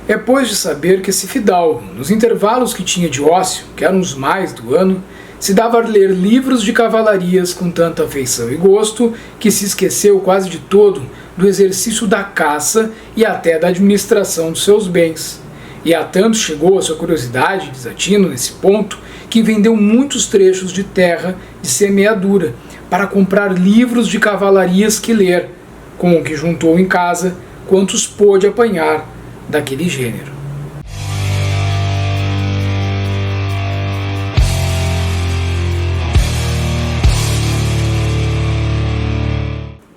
É pois de saber que esse fidalgo, nos intervalos que tinha de ócio, que eram os mais do ano, se dava a ler livros de cavalarias com tanta afeição e gosto que se esqueceu quase de todo do exercício da caça e até da administração dos seus bens. E a tanto chegou a sua curiosidade e desatino nesse ponto que vendeu muitos trechos de terra de semeadura para comprar livros de cavalarias que ler, com o que juntou em casa quantos pôde apanhar daquele gênero.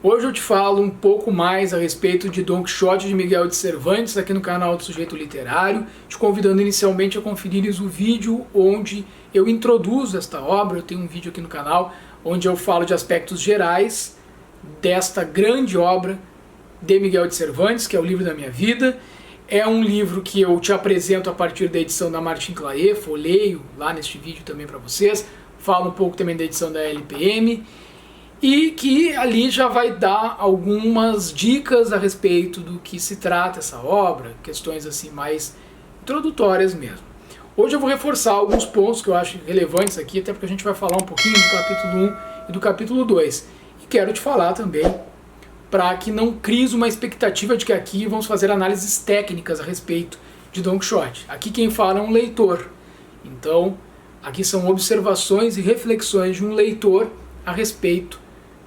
Hoje eu te falo um pouco mais a respeito de Don Quixote de Miguel de Cervantes aqui no canal do Sujeito Literário, te convidando inicialmente a conferires o vídeo onde eu introduzo esta obra. Eu tenho um vídeo aqui no canal onde eu falo de aspectos gerais desta grande obra de Miguel de Cervantes, que é o livro da minha vida. É um livro que eu te apresento a partir da edição da Martin Claret, folheio lá neste vídeo também para vocês, falo um pouco também da edição da LPM, e que ali já vai dar algumas dicas a respeito do que se trata essa obra, questões assim mais introdutórias mesmo. Hoje eu vou reforçar alguns pontos que eu acho relevantes aqui, até porque a gente vai falar um pouquinho do capítulo 1 e do capítulo 2. E quero te falar também, para que não cries uma expectativa de que aqui vamos fazer análises técnicas a respeito de Don Quixote. Aqui quem fala é um leitor. Então, aqui são observações e reflexões de um leitor a respeito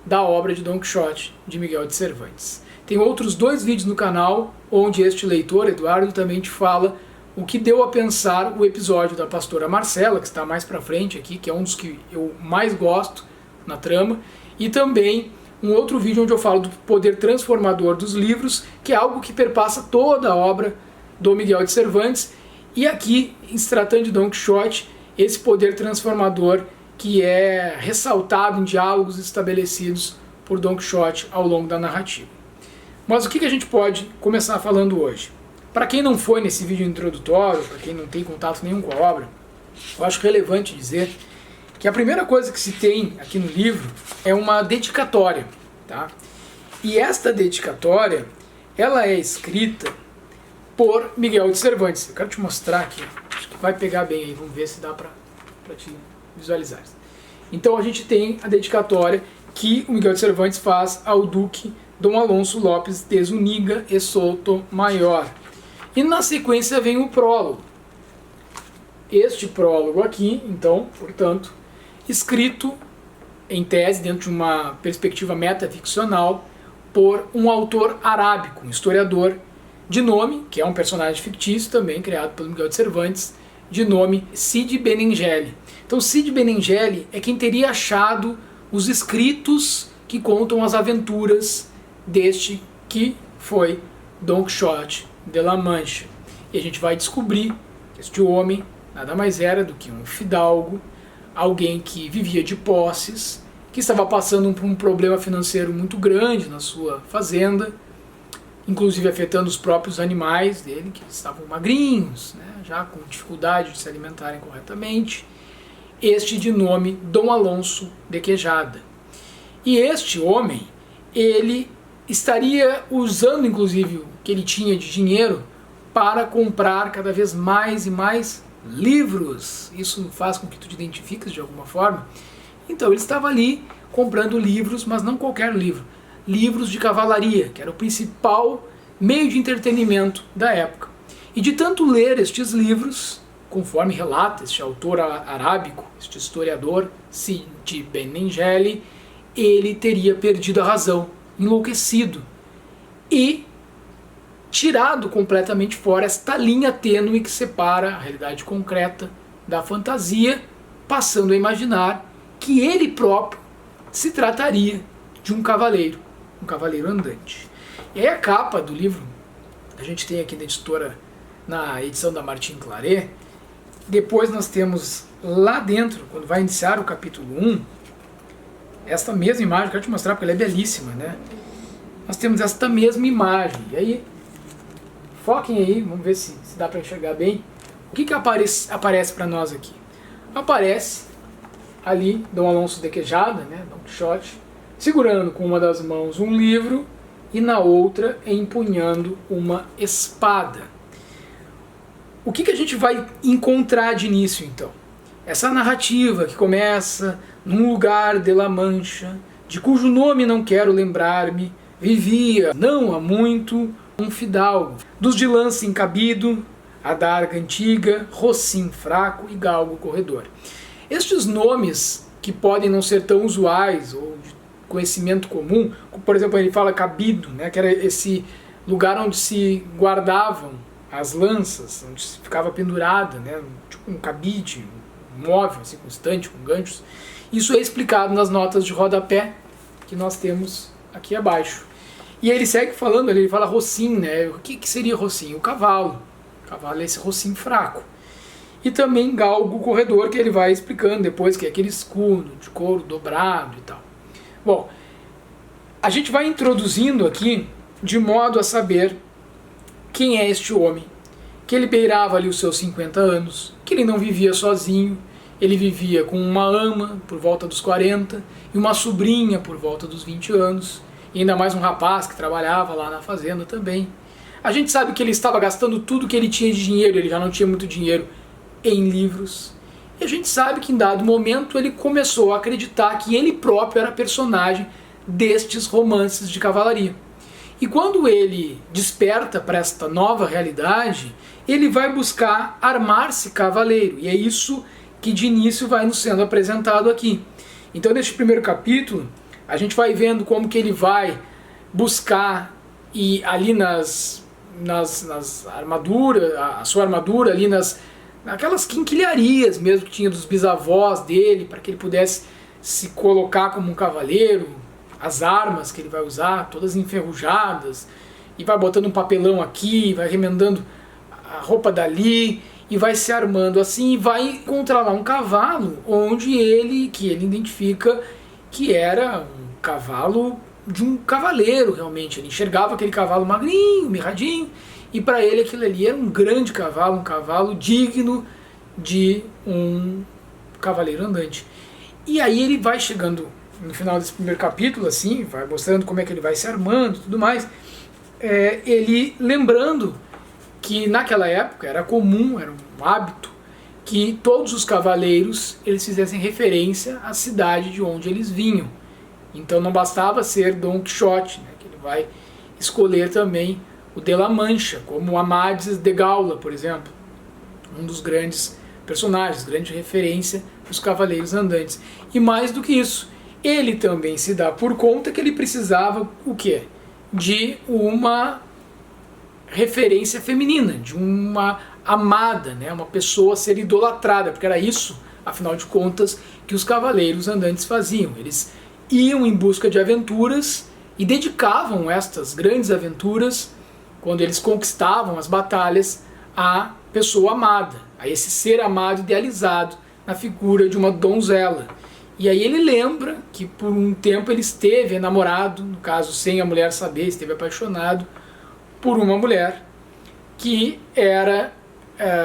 da obra de Don Quixote de Miguel de Cervantes. Tem outros 2 vídeos no canal onde este leitor, Eduardo, também te fala o que deu a pensar o episódio da pastora Marcela, que está mais pra frente aqui, que é um dos que eu mais gosto na trama, e também um outro vídeo onde eu falo do poder transformador dos livros, que é algo que perpassa toda a obra do Miguel de Cervantes, e aqui, em se tratando de Don Quixote, esse poder transformador que é ressaltado em diálogos estabelecidos por Don Quixote ao longo da narrativa. Mas o que a gente pode começar falando hoje? Para quem não foi nesse vídeo introdutório, para quem não tem contato nenhum com a obra, eu acho relevante dizer que a primeira coisa que se tem aqui no livro é uma dedicatória, tá? E esta dedicatória, ela é escrita por Miguel de Cervantes. Eu quero te mostrar aqui, acho que vai pegar bem aí, vamos ver se dá para te visualizar. Então a gente tem a dedicatória que o Miguel de Cervantes faz ao Duque Dom Alonso Lopes de Zúñiga e Sotomayor. E na sequência vem o prólogo. Este prólogo aqui, então, portanto, escrito em tese, dentro de uma perspectiva metaficcional, por um autor arábico, um historiador de nome, que é um personagem fictício também, criado pelo Miguel de Cervantes, de nome Cide Benengeli. Então Cide Benengeli é quem teria achado os escritos que contam as aventuras deste que foi Don Quixote de La Mancha. E a gente vai descobrir que este homem nada mais era do que um fidalgo, alguém que vivia de posses, que estava passando por um problema financeiro muito grande na sua fazenda, inclusive afetando os próprios animais dele, que estavam magrinhos, né, já com dificuldade de se alimentarem corretamente. Este de nome Dom Alonso de Quejada. E este homem, ele estaria usando inclusive o que ele tinha de dinheiro para comprar cada vez mais e mais livros. Isso faz com que tu te identifiques de alguma forma. Então ele estava ali comprando livros, mas não qualquer livro. Livros de cavalaria, que era o principal meio de entretenimento da época. E de tanto ler estes livros, conforme relata este autor arábico, este historiador, Cide Benengeli, ele teria perdido a razão, enlouquecido e tirado completamente fora esta linha tênue que separa a realidade concreta da fantasia, passando a imaginar que ele próprio se trataria de um cavaleiro andante. E aí a capa do livro, a gente tem aqui na editora, na edição da Martin Claret, depois nós temos lá dentro, quando vai iniciar o capítulo 1, esta mesma imagem, quero te mostrar porque ela é belíssima, né? Nós temos esta mesma imagem, e aí, foquem aí, vamos ver se dá para enxergar bem. O que aparece para nós aqui? Aparece ali Dom Alonso de Quejada, né, Don Quixote, segurando com uma das mãos um livro e na outra empunhando uma espada. O que a gente vai encontrar de início, então? Essa narrativa que começa num lugar de La Mancha, de cujo nome não quero lembrar-me, vivia, não há muito, um fidalgo, dos de lança encabido, adarga antiga, rosim fraco e galgo corredor. Estes nomes, que podem não ser tão usuais ou de conhecimento comum, por exemplo, ele fala cabido, né, que era esse lugar onde se guardavam as lanças, onde se ficava pendurada, né, tipo um cabide, um móvel, assim, com estante, com ganchos. Isso é explicado nas notas de rodapé que nós temos aqui abaixo. E ele segue falando, ele fala rosim, né? O que seria rosim? O cavalo. O cavalo é esse rosim fraco. E também galgo corredor, que ele vai explicando depois, que é aquele escudo de couro dobrado e tal. Bom, a gente vai introduzindo aqui de modo a saber quem é este homem, que ele beirava ali os seus 50 anos, que ele não vivia sozinho, ele vivia com uma ama por volta dos 40 e uma sobrinha por volta dos 20 anos, e ainda mais um rapaz que trabalhava lá na fazenda também. A gente sabe que ele estava gastando tudo que ele tinha de dinheiro, ele já não tinha muito dinheiro, em livros. E a gente sabe que em dado momento ele começou a acreditar que ele próprio era personagem destes romances de cavalaria. E quando ele desperta para esta nova realidade, ele vai buscar armar-se cavaleiro. E é isso que de início vai nos sendo apresentado aqui. Então neste primeiro capítulo, a gente vai vendo como que ele vai buscar e ali nas armaduras, a sua armadura ali naquelas quinquilharias mesmo que tinha dos bisavós dele, para que ele pudesse se colocar como um cavaleiro, as armas que ele vai usar, todas enferrujadas, e vai botando um papelão aqui, vai remendando a roupa dali, e vai se armando assim, e vai encontrar lá um cavalo que ele identifica que era um cavalo de um cavaleiro realmente. Ele enxergava aquele cavalo magrinho, mirradinho, e para ele aquilo ali era um grande cavalo, um cavalo digno de um cavaleiro andante. E aí ele vai chegando no final desse primeiro capítulo, assim, vai mostrando como é que ele vai se armando e tudo mais, ele lembrando que naquela época era comum, era um hábito, que todos os cavaleiros eles fizessem referência à cidade de onde eles vinham. Então não bastava ser Dom Quixote, né, que ele vai escolher também o de La Mancha, como Amadis de Gaula, por exemplo, um dos grandes personagens, grande referência dos cavaleiros andantes. E mais do que isso, ele também se dá por conta que ele precisava o quê? De uma referência feminina, de uma amada, né? Uma pessoa a ser idolatrada, porque era isso, afinal de contas, que os cavaleiros andantes faziam. Eles iam em busca de aventuras e dedicavam estas grandes aventuras, quando eles conquistavam as batalhas, à pessoa amada, a esse ser amado idealizado na figura de uma donzela. E aí ele lembra que por um tempo ele esteve enamorado, no caso sem a mulher saber, esteve apaixonado por uma mulher que era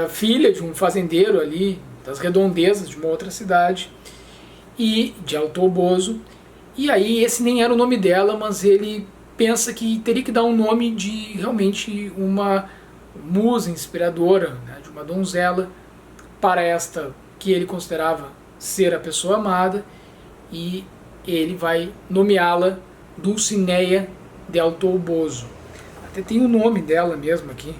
filha de um fazendeiro ali das redondezas de uma outra cidade, e de Alto Toboso. E aí esse nem era o nome dela, mas ele pensa que teria que dar um nome de realmente uma musa inspiradora, né, de uma donzela, para esta que ele considerava ser a pessoa amada, e ele vai nomeá-la Dulcinea del Toboso. Até tem o nome dela mesmo aqui,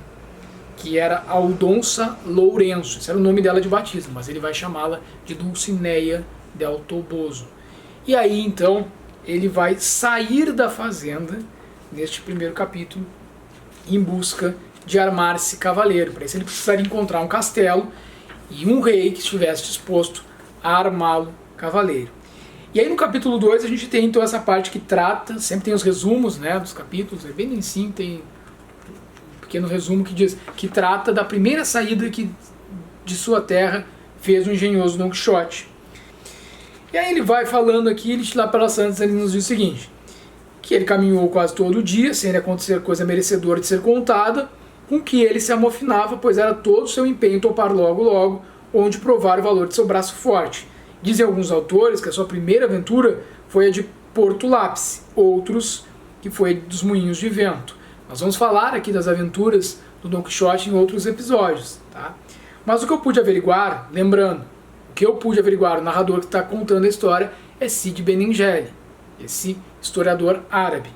que era Aldonça Lourenço. Esse era o nome dela de batismo, mas ele vai chamá-la de Dulcinea del Toboso. E aí então ele vai sair da fazenda neste primeiro capítulo em busca de armar-se cavaleiro. Para isso ele precisaria encontrar um castelo e um rei que estivesse disposto a armá-lo cavaleiro. E aí no capítulo 2 a gente tem então essa parte que trata, sempre tem os resumos, né, dos capítulos, é bem em cima, tem um pequeno resumo que diz que trata da primeira saída que de sua terra fez o engenhoso Don Quixote. E aí ele vai falando aqui, ele lá pelas Santas, ele nos diz o seguinte, que ele caminhou quase todo dia, sem lhe acontecer coisa merecedora de ser contada, com que ele se amofinava, pois era todo o seu empenho topar logo logo, onde provar o valor de seu braço forte. Dizem alguns autores que a sua primeira aventura foi a de Porto Lápice, outros que foi dos Moinhos de Vento. Nós vamos falar aqui das aventuras do Don Quixote em outros episódios, tá? Mas o que eu pude averiguar, lembrando, o que eu pude averiguar, o narrador que está contando a história é Cid Benengeli, esse historiador árabe.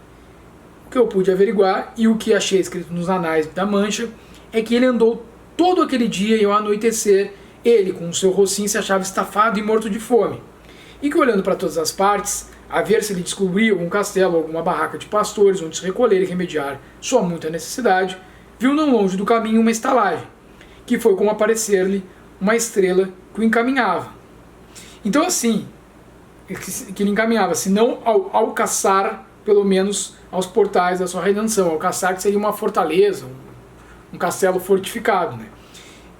O que eu pude averiguar e o que achei escrito nos Anais da Mancha é que ele andou todo aquele dia e ao anoitecer, ele com o seu rocinho se achava estafado e morto de fome. E que olhando para todas as partes, a ver se ele descobria algum castelo, alguma barraca de pastores onde se recolher e remediar sua muita necessidade, viu não longe do caminho uma estalagem, que foi como aparecer-lhe uma estrela que o encaminhava. Então assim, que ele encaminhava, se não ao caçar, pelo menos aos portais da sua redenção, ao caçar que seria uma fortaleza, um castelo fortificado, né?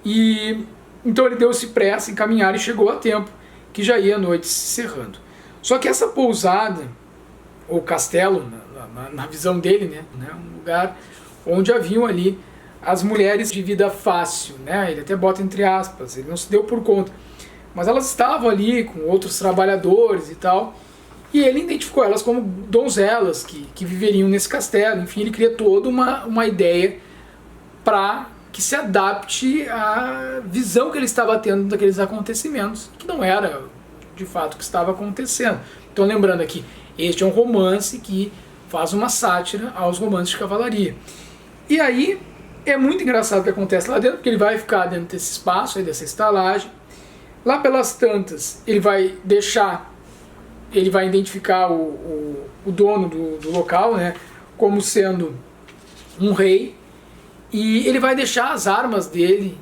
E então ele deu-se pressa em caminhar e chegou a tempo, que já ia a noite se cerrando. Só que essa pousada, ou castelo, na visão dele, né, um lugar onde haviam ali as mulheres de vida fácil, né? Ele até bota entre aspas, ele não se deu por conta, mas elas estavam ali com outros trabalhadores e tal, e ele identificou elas como donzelas que viveriam nesse castelo. Enfim, ele cria toda uma ideia para que se adapte à visão que ele estava tendo daqueles acontecimentos, que não era de fato o que estava acontecendo. Então, lembrando aqui, este é um romance que faz uma sátira aos romances de cavalaria. E aí, é muito engraçado o que acontece lá dentro, porque ele vai ficar dentro desse espaço, aí, dessa estalagem. Lá pelas tantas, ele vai identificar o dono do local, né, como sendo um rei, e ele vai deixar as armas dele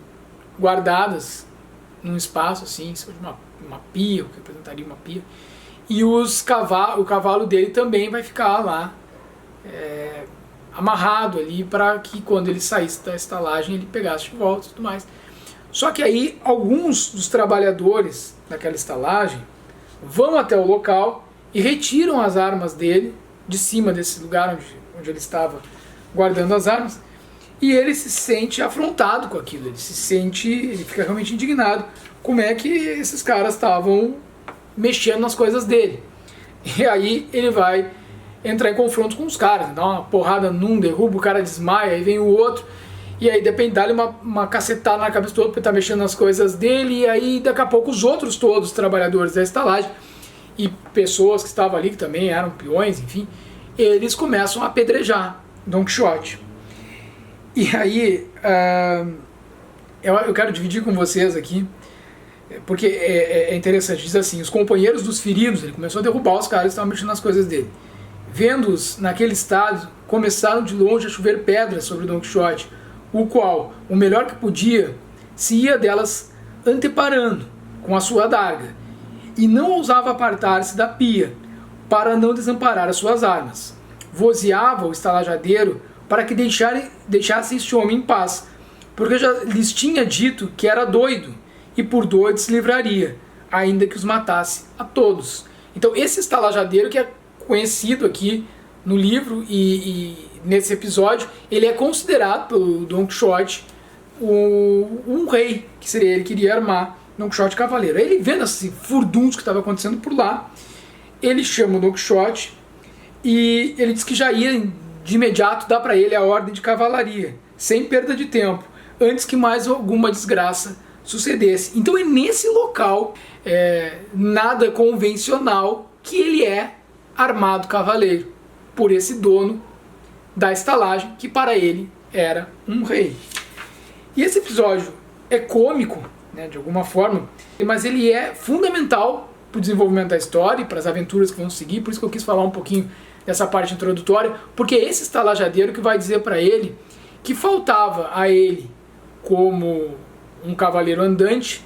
guardadas num espaço assim, em cima de uma pia, o que representaria uma pia, e o cavalo dele também vai ficar lá amarrado ali para que quando ele saísse da estalagem ele pegasse de volta e tudo mais. Só que aí alguns dos trabalhadores daquela estalagem vão até o local e retiram as armas dele de cima desse lugar onde ele estava guardando as armas, e ele se sente afrontado com aquilo, ele fica realmente indignado como é que esses caras estavam mexendo nas coisas dele. E aí ele vai entrar em confronto com os caras, dá uma porrada num, derruba, o cara desmaia, aí vem o outro, e aí depende, dá-lhe uma cacetada na cabeça do outro porque tá mexendo nas coisas dele, e aí daqui a pouco os outros todos, os trabalhadores da estalagem, e pessoas que estavam ali, que também eram peões, enfim, eles começam a apedrejar Don Quixote. E aí, eu quero dividir com vocês aqui, porque é interessante, diz assim: os companheiros dos feridos, ele começou a derrubar os caras que estavam mexendo nas coisas dele. Vendo-os naquele estado, começaram de longe a chover pedras sobre Don Quixote, o qual, o melhor que podia, se ia delas anteparando com a sua adaga, e não ousava apartar-se da pia, para não desamparar as suas armas. Vozeava o estalajadeiro para que deixasse este homem em paz, porque já lhes tinha dito que era doido, e por doido se livraria, ainda que os matasse a todos. Então esse estalajadeiro, que é conhecido aqui no livro e nesse episódio, ele é considerado pelo Don Quixote um rei, que seria ele que iria armar Don Quixote cavaleiro. Aí ele, vendo esse furdunço que estava acontecendo por lá, ele chama o Don Quixote e ele diz que já ia de imediato dar para ele a ordem de cavalaria, sem perda de tempo, antes que mais alguma desgraça sucedesse. Então é nesse local nada convencional que ele é armado cavaleiro por esse dono da estalagem, que para ele era um rei. E esse episódio é cômico, né, de alguma forma, mas ele é fundamental para o desenvolvimento da história e para as aventuras que vão seguir. Por isso que eu quis falar um pouquinho dessa parte introdutória, porque é esse estalajadeiro que vai dizer para ele que faltava a ele, como um cavaleiro andante,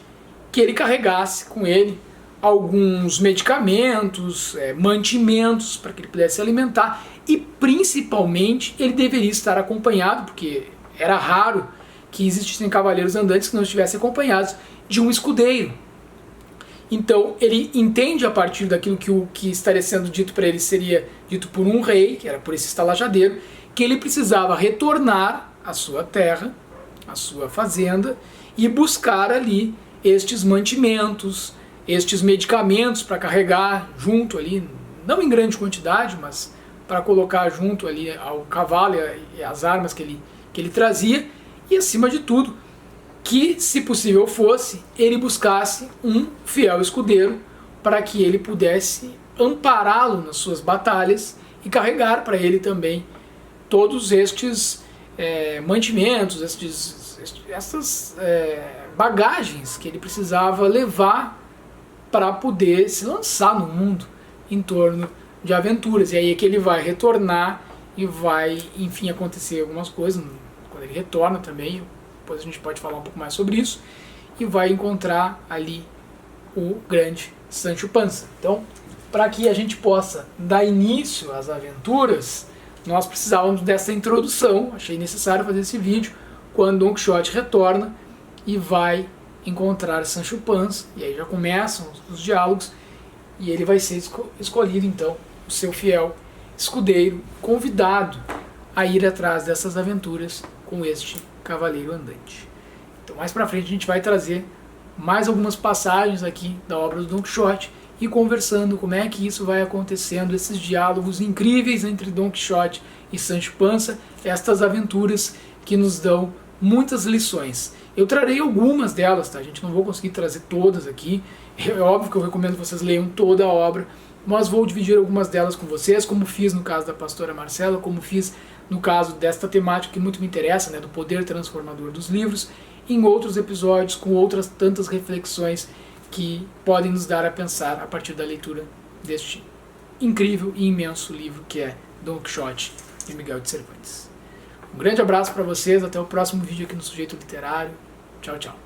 que ele carregasse com ele alguns medicamentos, mantimentos para que ele pudesse se alimentar, e principalmente ele deveria estar acompanhado, porque era raro que existissem cavaleiros andantes que não estivessem acompanhados de um escudeiro. Então ele entende, a partir daquilo que estaria sendo dito para ele seria dito por um rei, que era por esse estalajadeiro, que ele precisava retornar à sua terra, à sua fazenda, e buscar ali estes mantimentos, estes medicamentos para carregar junto ali, não em grande quantidade, mas para colocar junto ali ao cavalo e as armas que ele trazia, e, acima de tudo, que, se possível fosse, ele buscasse um fiel escudeiro para que ele pudesse ampará-lo nas suas batalhas e carregar para ele também todos estes mantimentos, essas bagagens que ele precisava levar para poder se lançar no mundo em torno de aventuras. E aí é que ele vai retornar e vai, enfim, acontecer algumas coisas. Quando ele retorna também, depois a gente pode falar um pouco mais sobre isso, e vai encontrar ali o grande Sancho Panza. Então, para que a gente possa dar início às aventuras, nós precisávamos dessa introdução. Achei necessário fazer esse vídeo quando Don Quixote retorna e vai encontrar Sancho Panza, e aí já começam os diálogos, e ele vai ser escolhido então o seu fiel escudeiro, convidado a ir atrás dessas aventuras com este cavaleiro andante. Então mais pra frente a gente vai trazer mais algumas passagens aqui da obra do Don Quixote e conversando como é que isso vai acontecendo, esses diálogos incríveis entre Don Quixote e Sancho Panza, estas aventuras que nos dão muitas lições. Eu trarei algumas delas, tá? A gente não vou conseguir trazer todas aqui. É óbvio que eu recomendo que vocês leiam toda a obra, mas vou dividir algumas delas com vocês, como fiz no caso da pastora Marcela, como fiz no caso desta temática que muito me interessa, né, do poder transformador dos livros, em outros episódios, com outras tantas reflexões que podem nos dar a pensar a partir da leitura deste incrível e imenso livro que é Don Quixote de Miguel de Cervantes. Um grande abraço para vocês, até o próximo vídeo aqui no Sujeito Literário. Tchau, tchau.